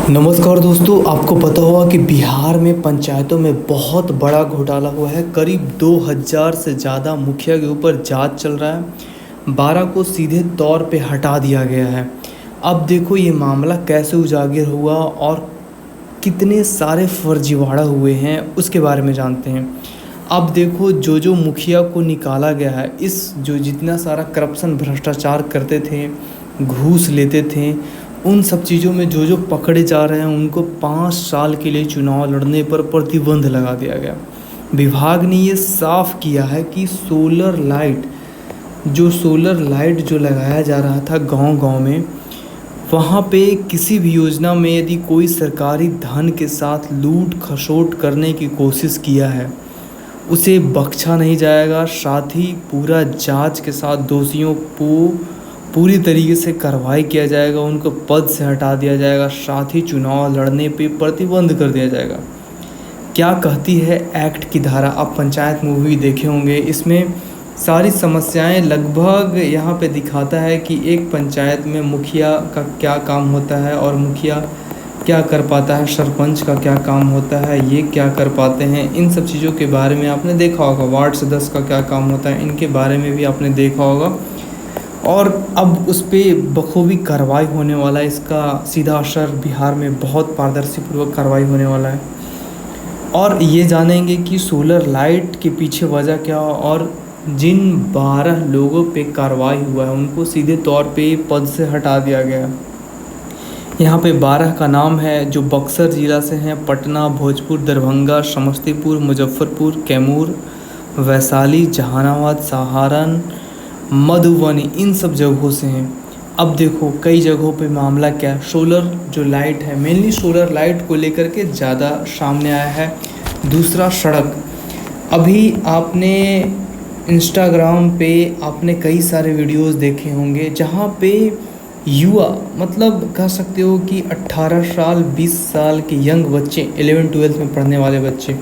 नमस्कार दोस्तों, आपको पता होगा कि बिहार में पंचायतों में बहुत बड़ा घोटाला हुआ है। करीब 2000 से ज़्यादा मुखिया के ऊपर जांच चल रहा है। 12 को सीधे तौर पे हटा दिया गया है। अब देखो ये मामला कैसे उजागर हुआ और कितने सारे फर्जीवाड़ा हुए हैं उसके बारे में जानते हैं। अब देखो जो मुखिया को निकाला गया है, इस जो जितना सारा करप्शन भ्रष्टाचार करते थे, घूस लेते थे, उन सब चीज़ों में जो पकड़े जा रहे हैं उनको 5 साल के लिए चुनाव लड़ने पर प्रतिबंध लगा दिया गया। विभाग ने ये साफ किया है कि सोलर लाइट जो लगाया जा रहा था गांव-गांव में, वहाँ पे किसी भी योजना में यदि कोई सरकारी धन के साथ लूट खसोट करने की कोशिश किया है, उसे बख्शा नहीं जाएगा। साथ ही पूरा जांच के साथ दोषियों को पूरी तरीके से कार्रवाई किया जाएगा, उनको पद से हटा दिया जाएगा, साथ ही चुनाव लड़ने पे प्रतिबंध कर दिया जाएगा। क्या कहती है एक्ट की धारा? आप पंचायत मूवी देखे होंगे, इसमें सारी समस्याएं लगभग यहाँ पे दिखाता है कि एक पंचायत में मुखिया का क्या काम होता है और मुखिया क्या कर पाता है, सरपंच का क्या काम होता है, ये क्या कर पाते हैं। इन सब चीज़ों के बारे में आपने देखा होगा। वार्ड सदस्य का क्या काम होता है, इनके बारे में भी आपने देखा होगा। और अब उस पर बखूबी कार्रवाई होने वाला है। इसका सीधा असर बिहार में बहुत पारदर्शीपूर्वक कार्रवाई होने वाला है। और ये जानेंगे कि सोलर लाइट के पीछे वजह क्या, और जिन 12 लोगों पे कार्रवाई हुआ है उनको सीधे तौर पे पद से हटा दिया गया। यहाँ पे 12 का नाम है जो बक्सर ज़िला से हैं, पटना, भोजपुर, दरभंगा, समस्तीपुर, मुजफ्फरपुर, कैमूर, वैशाली, जहानाबाद, सहारन, मधुबनी, इन सब जगहों से हैं। अब देखो कई जगहों पे मामला क्या है, सोलर जो लाइट है, मेनली सोलर लाइट को लेकर के ज़्यादा सामने आया है। दूसरा, सड़क। अभी आपने इंस्टाग्राम पे आपने कई सारे वीडियोस देखे होंगे जहाँ पे युवा, मतलब कह सकते हो कि 18 साल 20 साल के यंग बच्चे, 11-12 में पढ़ने वाले बच्चे,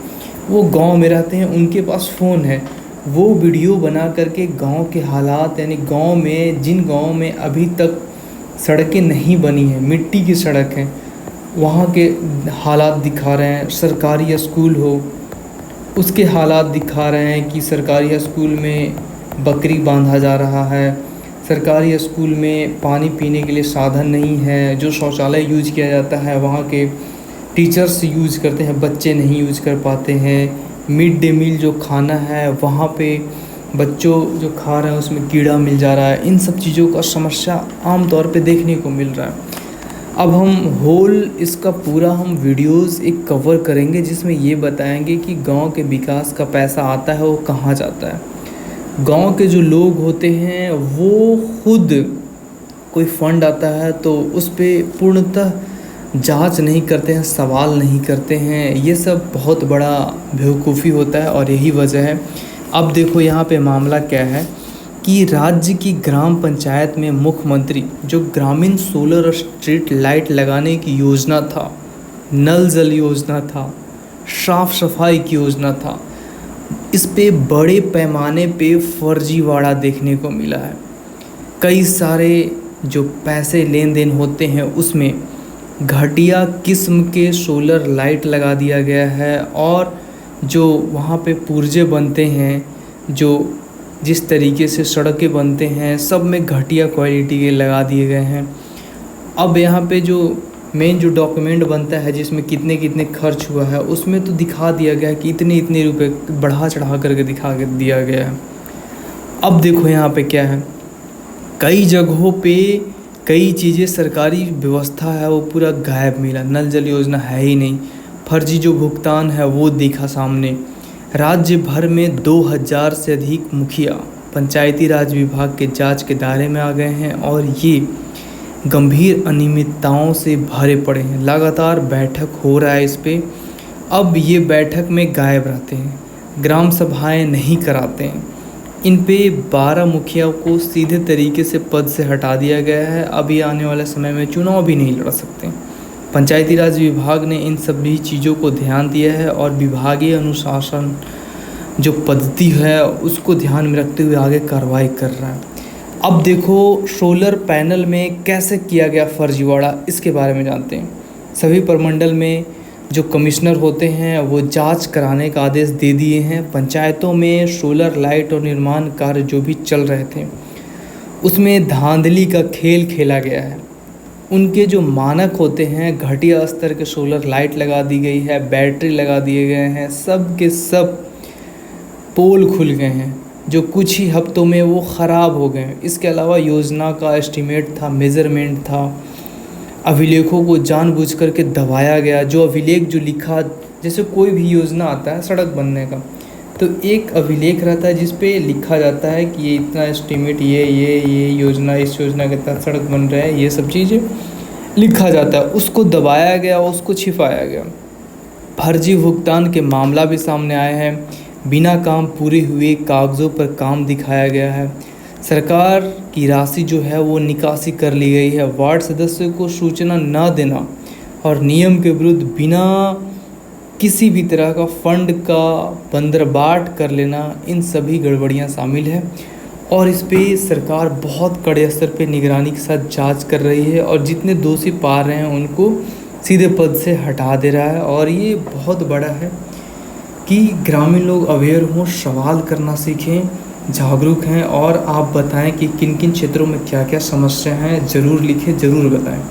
वो गांव में रहते हैं, उनके पास फ़ोन है। वो वीडियो बना करके गांव के हालात, यानी गांव में जिन गांव में अभी तक सड़कें नहीं बनी हैं, मिट्टी की सड़क हैं, वहाँ के हालात दिखा रहे हैं। सरकारी स्कूल हो, उसके हालात दिखा रहे हैं कि सरकारी स्कूल में बकरी बांधा जा रहा है, सरकारी स्कूल में पानी पीने के लिए साधन नहीं है, जो शौचालय यूज किया जाता है वहाँ के टीचर्स यूज करते हैं, बच्चे नहीं यूज कर पाते हैं। मिड डे मील जो खाना है वहाँ पे बच्चों जो खा रहे हैं उसमें कीड़ा मिल जा रहा है। इन सब चीज़ों का समस्या आम तौर पे देखने को मिल रहा है। अब हम इसका पूरा वीडियोस एक कवर करेंगे जिसमें ये बताएंगे कि गांव के विकास का पैसा आता है वो कहाँ जाता है। गांव के जो लोग होते हैं वो खुद कोई फंड आता है तो उस पर पूर्णतः जांच नहीं करते हैं, सवाल नहीं करते हैं। ये सब बहुत बड़ा बेवकूफ़ी होता है और यही वजह है। अब देखो यहाँ पे मामला क्या है कि राज्य की ग्राम पंचायत में मुख्यमंत्री जो ग्रामीण सोलर स्ट्रीट लाइट लगाने की योजना था, नल जल योजना था, साफ सफाई की योजना था, इस पे बड़े पैमाने पे फर्जीवाड़ा देखने को मिला है। कई सारे जो पैसे लेन देन होते हैं उसमें घटिया किस्म के सोलर लाइट लगा दिया गया है, और जो वहाँ पे पुर्जे बनते हैं, जो जिस तरीके से सड़कें बनते हैं, सब में घटिया क्वालिटी के लगा दिए गए हैं। अब यहाँ पे जो मेन जो डॉक्यूमेंट बनता है जिसमें कितने कितने खर्च हुआ है, उसमें तो दिखा दिया गया है कि इतने इतने रुपए बढ़ा चढ़ा करके दिखा दिया गया है। अब देखो यहाँ पे क्या है, कई जगहों पे कई चीज़ें सरकारी व्यवस्था है वो पूरा गायब मिला। नल जल योजना है ही नहीं, फर्जी जो भुगतान है वो दिखा सामने। राज्य भर में 2000 से अधिक मुखिया पंचायती राज विभाग के जांच के दायरे में आ गए हैं और ये गंभीर अनियमितताओं से भरे पड़े हैं। लगातार बैठक हो रहा है इस पे। अब ये बैठक में गायब रहते हैं, ग्राम सभाएं नहीं कराते हैं। इन पे 12 मुखिया को सीधे तरीके से पद से हटा दिया गया है। अभी आने वाले समय में चुनाव भी नहीं लड़ सकते। पंचायती राज विभाग ने इन सभी चीज़ों को ध्यान दिया है और विभागीय अनुशासन जो पद्धति है उसको ध्यान में रखते हुए आगे कार्रवाई कर रहा है। अब देखो सोलर पैनल में कैसे किया गया फर्जीवाड़ा, इसके बारे में जानते हैं। सभी प्रमंडल में जो कमिश्नर होते हैं वो जांच कराने का आदेश दे दिए हैं। पंचायतों में सोलर लाइट और निर्माण कार्य जो भी चल रहे थे उसमें धांधली का खेल खेला गया है। उनके जो मानक होते हैं घटिया स्तर के सोलर लाइट लगा दी गई है, बैटरी लगा दिए गए हैं, सब के सब पोल खुल गए हैं जो कुछ ही हफ्तों में वो ख़राब हो गए। इसके अलावा योजना का एस्टीमेट था, मेज़रमेंट था, अभिलेखों को जानबूझ कर के दबाया गया। जो अभिलेख जो लिखा, जैसे कोई भी योजना आता है सड़क बनने का तो एक अभिलेख रहता है जिस पे लिखा जाता है कि ये इतना एस्टीमेट, ये योजना, इस योजना के तहत सड़क बन रहा है, ये सब चीज़ें लिखा जाता है। उसको दबाया गया, उसको छिपाया गया। फर्जी भुगतान के मामला भी सामने आए हैं। बिना काम पूरे हुए कागज़ों पर काम दिखाया गया है। सरकार की राशि जो है वो निकासी कर ली गई है। वार्ड सदस्य को सूचना न देना और नियम के विरुद्ध बिना किसी भी तरह का फंड का बंदरबाट कर लेना, इन सभी गड़बड़ियाँ शामिल है। और इस पे सरकार बहुत कड़े स्तर पे निगरानी के साथ जांच कर रही है और जितने दोषी पा रहे हैं उनको सीधे पद से हटा दे रहा है। और ये बहुत बड़ा है कि ग्रामीण लोग अवेयर हों, सवाल करना सीखें, जागरूक हैं। और आप बताएं कि किन किन क्षेत्रों में क्या क्या समस्या हैं, ज़रूर लिखें, ज़रूर बताएं।